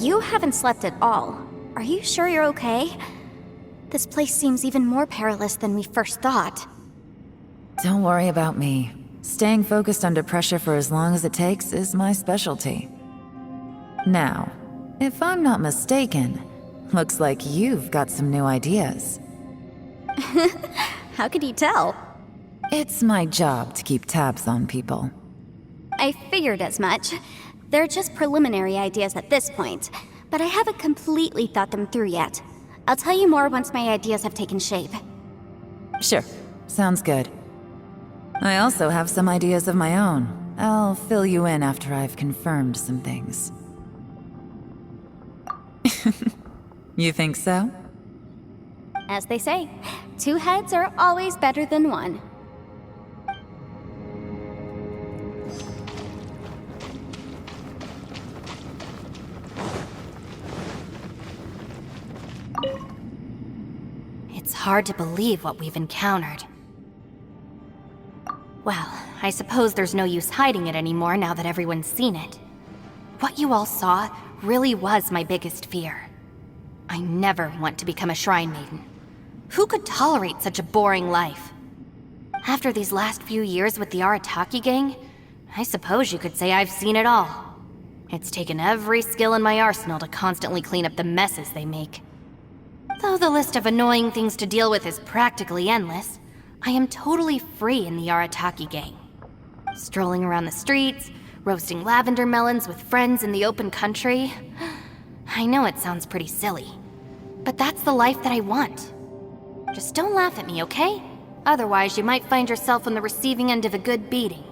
you haven't slept at all. Are you sure you're okay? This place seems even more perilous than we first thought. Don't worry about me. Staying focused under pressure for as long as it takes is my specialty. Now, if I'm not mistaken, looks like you've got some new ideas. How could you tell? It's my job to keep tabs on people. I figured as much. They're just preliminary ideas at this point, but I haven't completely thought them through yet. I'll tell you more once my ideas have taken shape. Sure, sounds good. I also have some ideas of my own. I'll fill you in after I've confirmed some things. You think so? As they say, 2 heads are always better than 1. It's hard to believe what we've encountered. Well, I suppose there's no use hiding it anymore now that everyone's seen it. What you all saw really was my biggest fear. I never want to become a shrine maiden. Who could tolerate such a boring life? After these last few years with the Arataki gang, I suppose you could say I've seen it all. It's taken every skill in my arsenal to constantly clean up the messes they make. Though the list of annoying things to deal with is practically endless, I am totally free in the Arataki gang. Strolling around the streets, roasting lavender melons with friends in the open country. I know it sounds pretty silly, but that's the life that I want. Just don't laugh at me, okay? Otherwise, you might find yourself on the receiving end of a good beating.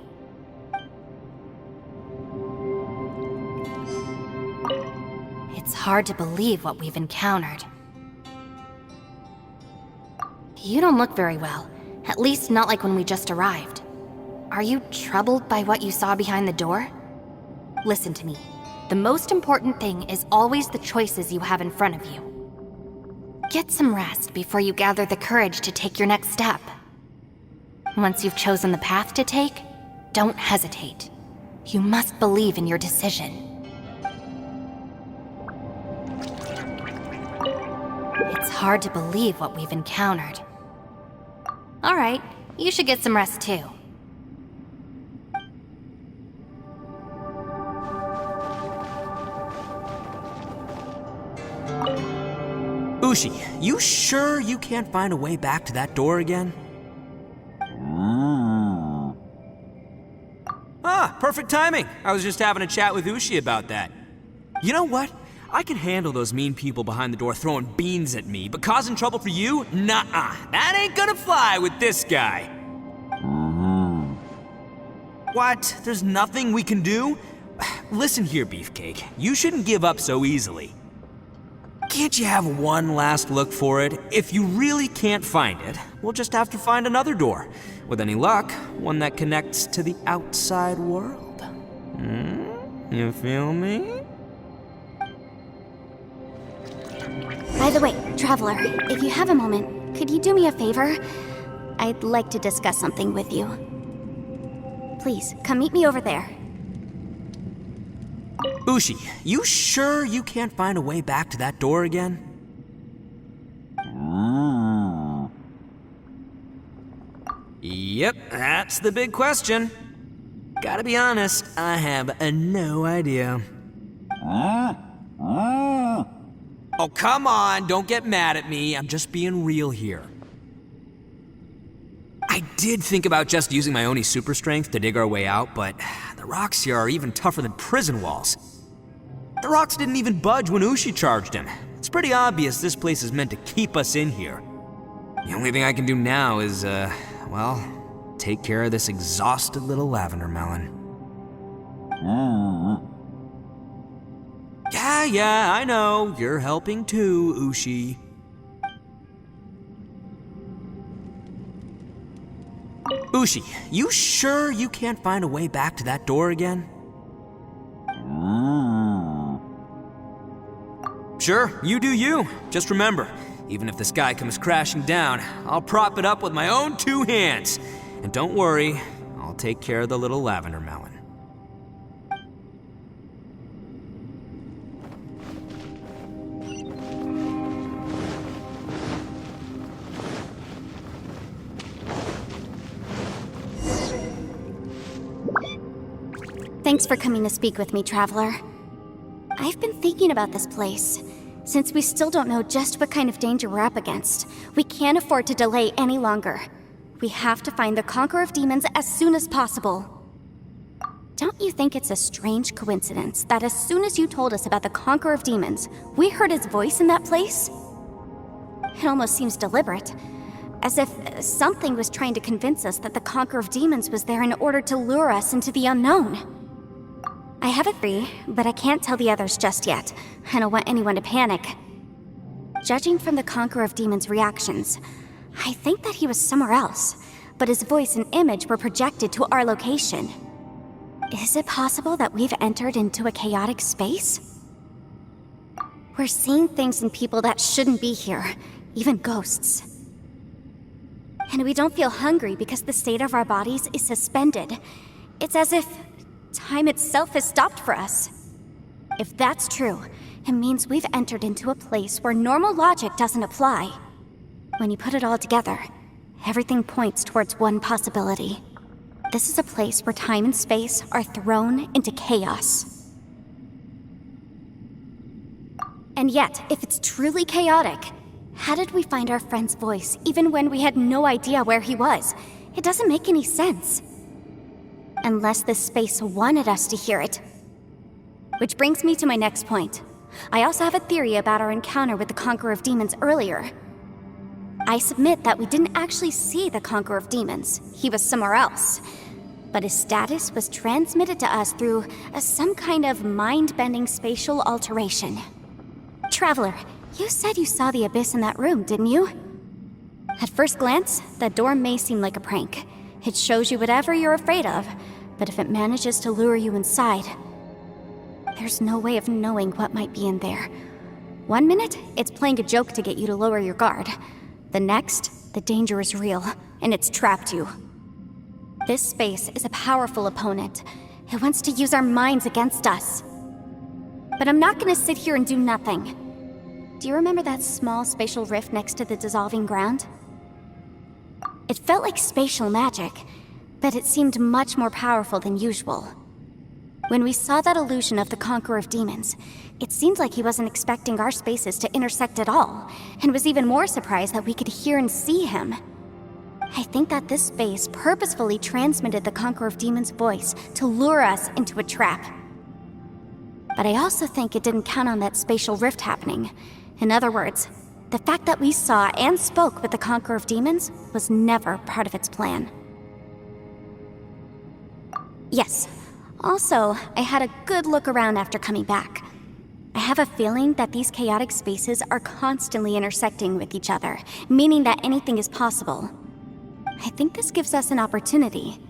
It's hard to believe what we've encountered. You don't look very well, at least not like when we just arrived. Are you troubled by what you saw behind the door? Listen to me. The most important thing is always the choices you have in front of you. Get some rest before you gather the courage to take your next step. Once you've chosen the path to take, don't hesitate. You must believe in your decision. It's hard to believe what we've encountered. All right, you should get some rest too. Ushi, you sure you can't find a way back to that door again? Ah, perfect timing. I was just having a chat with Ushi about that. You know what? I can handle those mean people behind the door throwing beans at me, but causing trouble for you? Nuh-uh. That ain't gonna fly with this guy. What? There's nothing we can do? Listen here, Beefcake. You shouldn't give up so easily. Can't you have one last look for it? If you really can't find it, we'll just have to find another door. With any luck, one that connects to the outside world. You feel me? By the way, Traveler, if you have a moment, could you do me a favor? I'd like to discuss something with you. Please, come meet me over there. Ushi, you sure you can't find a way back to that door again? Yep, that's the big question. Gotta be honest, I have no idea. Oh, come on, don't get mad at me. I'm just being real here. I did think about just using my Oni super strength to dig our way out, but the rocks here are even tougher than prison walls. The rocks didn't even budge when Ushi charged him. It's pretty obvious this place is meant to keep us in here. The only thing I can do now is, well, take care of this exhausted little lavender melon. Yeah, I know. You're helping too, Ushi. Ushi, you sure you can't find a way back to that door again? Sure, you do you. Just remember, even if the sky comes crashing down, I'll prop it up with my own 2 hands. And don't worry, I'll take care of the little lavender melon. Thanks for coming to speak with me, Traveler. I've been thinking about this place. Since we still don't know just what kind of danger we're up against, we can't afford to delay any longer. We have to find the Conqueror of Demons as soon as possible. Don't you think it's a strange coincidence that as soon as you told us about the Conqueror of Demons, we heard his voice in that place? It almost seems deliberate, as if something was trying to convince us that the Conqueror of Demons was there in order to lure us into the unknown. I have a theory, but I can't tell the others just yet. I don't want anyone to panic. Judging from the Conqueror of Demons' reactions, I think that he was somewhere else, but his voice and image were projected to our location. Is it possible that we've entered into a chaotic space? We're seeing things in people that shouldn't be here, even ghosts. And we don't feel hungry because the state of our bodies is suspended. It's as if time itself has stopped for us. If that's true, it means we've entered into a place where normal logic doesn't apply. When you put it all together, everything points towards one possibility. This is a place where time and space are thrown into chaos. And yet, if it's truly chaotic, how did we find our friend's voice even when we had no idea where he was? It doesn't make any sense. Unless this space wanted us to hear it. Which brings me to my next point. I also have a theory about our encounter with the Conqueror of Demons earlier. I submit that we didn't actually see the Conqueror of Demons. He was somewhere else. But his status was transmitted to us through some kind of mind-bending spatial alteration. Traveler, you said you saw the abyss in that room, didn't you? At first glance, that door may seem like a prank. It shows you whatever you're afraid of, but if it manages to lure you inside, there's no way of knowing what might be in there. One minute, it's playing a joke to get you to lower your guard. The next, the danger is real, and it's trapped you. This space is a powerful opponent. It wants to use our minds against us. But I'm not gonna sit here and do nothing. Do you remember that small spatial rift next to the dissolving ground? It felt like spatial magic, but it seemed much more powerful than usual. When we saw that illusion of the Conqueror of Demons, it seemed like he wasn't expecting our spaces to intersect at all, and was even more surprised that we could hear and see him. I think that this space purposefully transmitted the Conqueror of Demons' voice to lure us into a trap. But I also think it didn't count on that spatial rift happening. In other words, the fact that we saw and spoke with the Conqueror of Demons was never part of its plan. Yes. Also, I had a good look around after coming back. I have a feeling that these chaotic spaces are constantly intersecting with each other, meaning that anything is possible. I think this gives us an opportunity.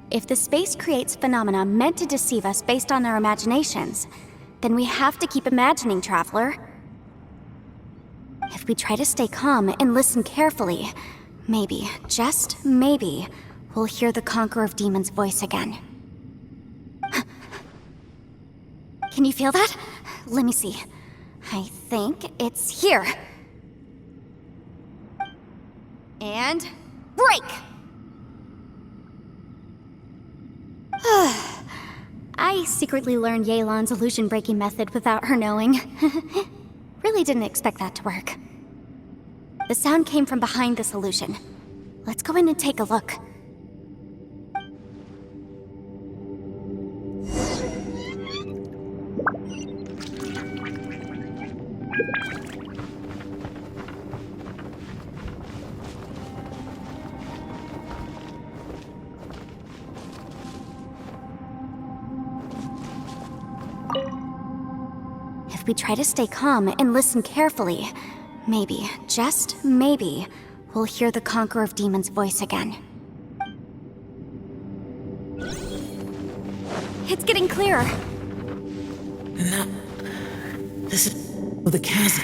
If the space creates phenomena meant to deceive us based on our imaginations, then we have to keep imagining, Traveler. If we try to stay calm and listen carefully, maybe, just maybe, we'll hear the Conqueror of Demons' voice again. Can you feel that? Let me see. I think it's here. And break! I secretly learned Yelan's illusion-breaking method without her knowing. Really didn't expect that to work. The sound came from behind this illusion. Let's go in and take a look. If we try to stay calm and listen carefully, maybe, just maybe, we'll hear the Conqueror of Demons' voice again. It's getting clearer. No. This is the chasm.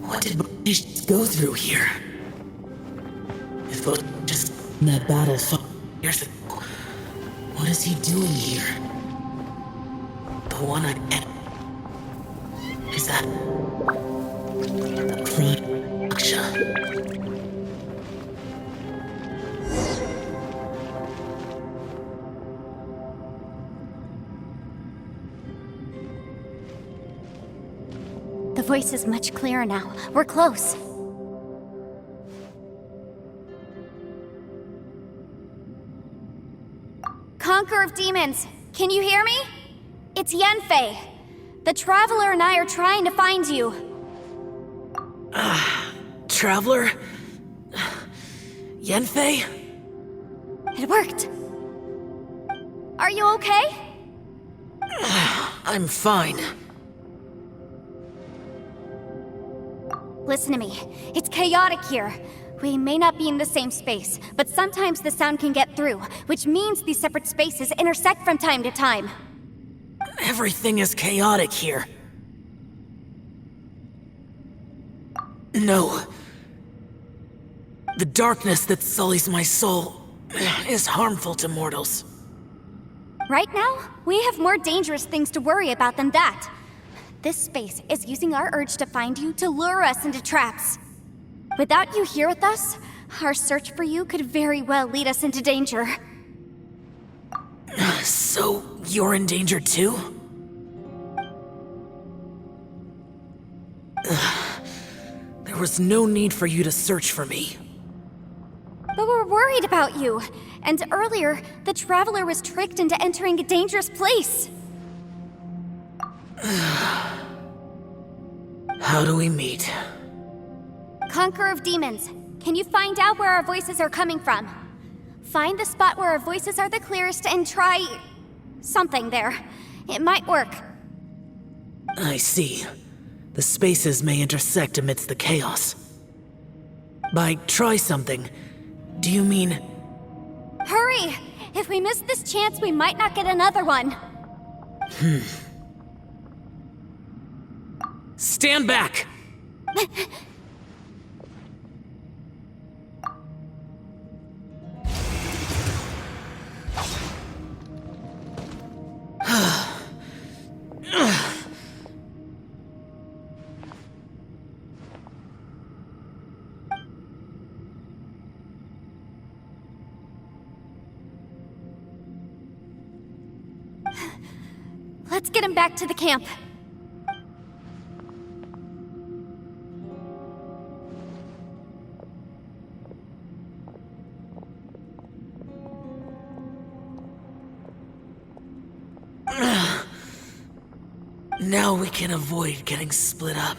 What did British go through here? If it was just that battle 5 years ago, what is he doing here? The one I met. Is that the clean Aksha? voice is much clearer now. We're close. Conqueror of Demons, can you hear me? It's Yenfei. The Traveler and I are trying to find you. Traveler? Yenfei? It worked. Are you okay? I'm fine. Listen to me. It's chaotic here. We may not be in the same space, but sometimes the sound can get through, which means these separate spaces intersect from time to time. Everything is chaotic here. No. The darkness that sullies my soul is harmful to mortals. Right now, we have more dangerous things to worry about than that. This space is using our urge to find you to lure us into traps. Without you here with us, our search for you could very well lead us into danger. So, you're in danger too? There was no need for you to search for me. But we're worried about you. And earlier, the Traveler was tricked into entering a dangerous place. How do we meet? Conqueror of Demons, can you find out where our voices are coming from? Find the spot where our voices are the clearest and try... something there. It might work. I see. The spaces may intersect amidst the chaos. By try something, do you mean... Hurry! If we miss this chance, we might not get another one. Stand back! Let's get him back to the camp. Now we can avoid getting split up.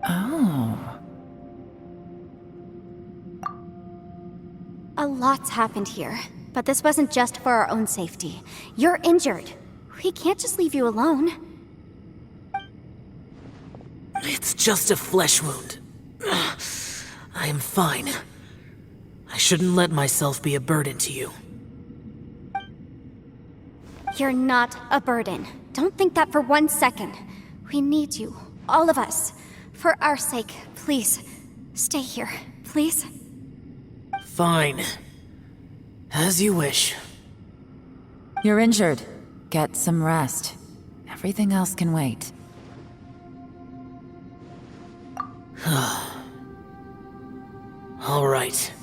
Oh. A lot's happened here, but this wasn't just for our own safety. You're injured. We can't just leave you alone. It's just a flesh wound. I am fine. I shouldn't let myself be a burden to you. You're not a burden. Don't think that for 1 second. We need you, all of us. For our sake, please, stay here, please. Fine. As you wish. You're injured. Get some rest. Everything else can wait. All right.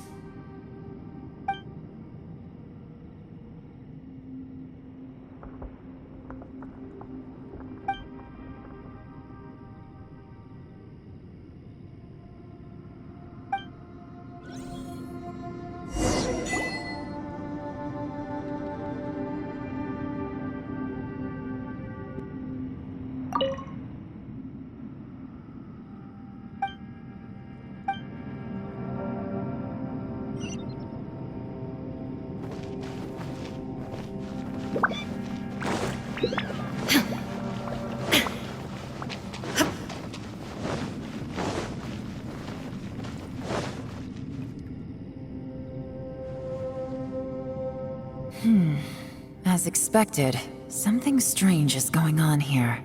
As expected, something strange is going on here.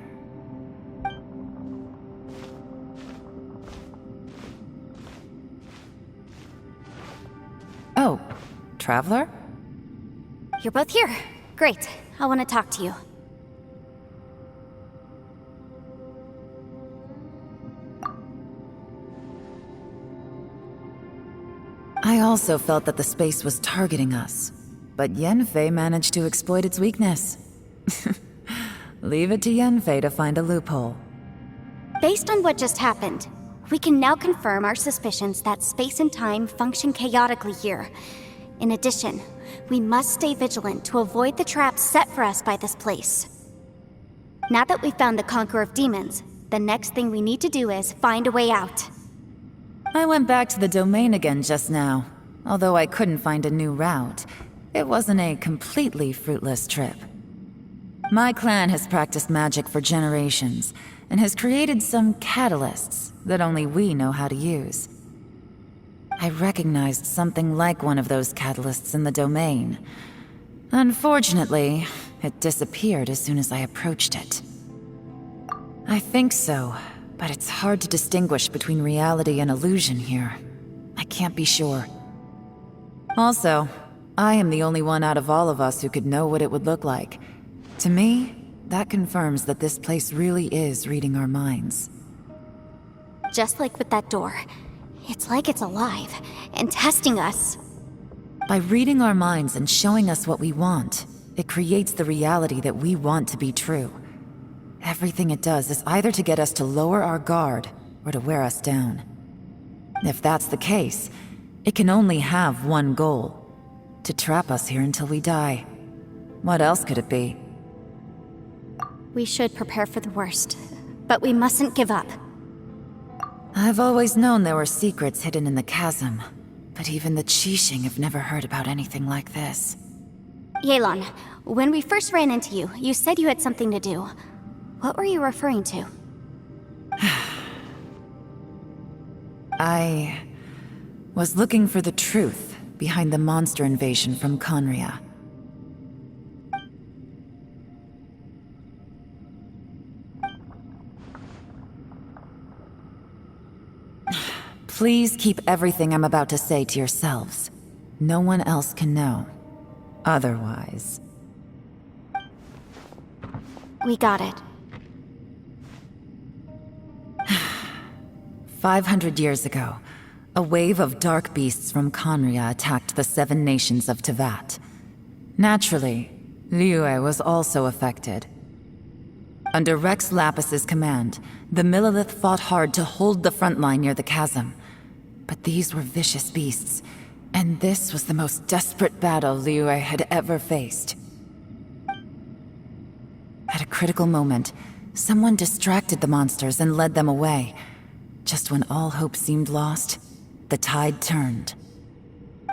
Oh, Traveler? You're both here. Great. I want to talk to you. I also felt that the space was targeting us, but Yenfei managed to exploit its weakness. Leave it to Yenfei to find a loophole. Based on what just happened, we can now confirm our suspicions that space and time function chaotically here. In addition, we must stay vigilant to avoid the traps set for us by this place. Now that we've found the Conqueror of Demons, the next thing we need to do is find a way out. I went back to the domain again just now. Although I couldn't find a new route, it wasn't a completely fruitless trip. My clan has practiced magic for generations, and has created some catalysts that only we know how to use. I recognized something like one of those catalysts in the domain. Unfortunately, it disappeared as soon as I approached it. I think so, but it's hard to distinguish between reality and illusion here. I can't be sure. Also, I am the only one out of all of us who could know what it would look like. To me, that confirms that this place really is reading our minds. Just like with that door, it's like it's alive and testing us. By reading our minds and showing us what we want, it creates the reality that we want to be true. Everything it does is either to get us to lower our guard or to wear us down. If that's the case, it can only have one goal: to trap us here until we die. What else could it be? We should prepare for the worst, but we mustn't give up. I've always known there were secrets hidden in the chasm, but even the Qixing have never heard about anything like this. Yelan, when we first ran into you, you said you had something to do. What were you referring to? I was looking for the truth behind the monster invasion from Conria. Please keep everything I'm about to say to yourselves. No one else can know. Otherwise... We got it. 500 years ago, a wave of dark beasts from Conria attacked the 7 nations of Tevat. Naturally, Liyue was also affected. Under Rex Lapis's command, the Millelith fought hard to hold the front line near the chasm. But these were vicious beasts, and this was the most desperate battle Liyue had ever faced. At a critical moment, someone distracted the monsters and led them away. Just when all hope seemed lost, the tide turned.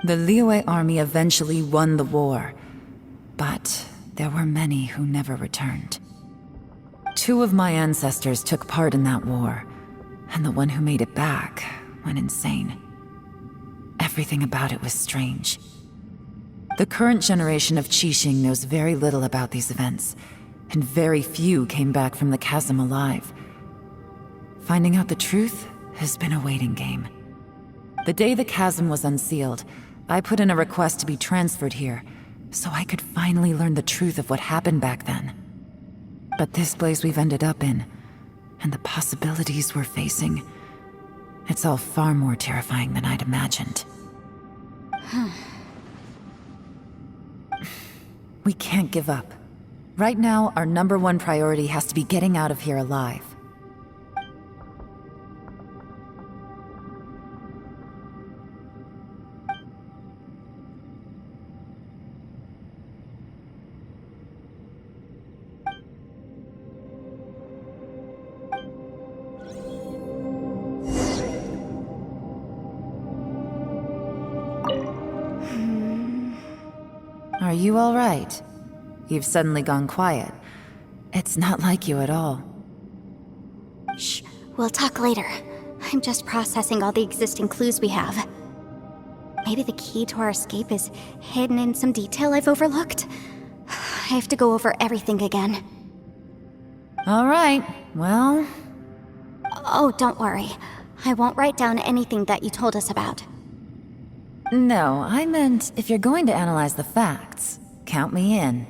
The Liyue army eventually won the war, but there were many who never returned. 2 of my ancestors took part in that war, and the one who made it back went insane. Everything about it was strange. The current generation of Qixing knows very little about these events, and very few came back from the chasm alive. Finding out the truth has been a waiting game. The day the chasm was unsealed, I put in a request to be transferred here, so I could finally learn the truth of what happened back then. But this place we've ended up in, and the possibilities we're facing, it's all far more terrifying than I'd imagined. We can't give up. Right now, our #1 priority has to be getting out of here alive. Are you all right? You've suddenly gone quiet. It's not like you at all. Shh, we'll talk later. I'm just processing all the existing clues we have. Maybe the key to our escape is hidden in some detail I've overlooked? I have to go over everything again. All right, well... Oh, don't worry. I won't write down anything that you told us about. No, I meant if you're going to analyze the facts, count me in.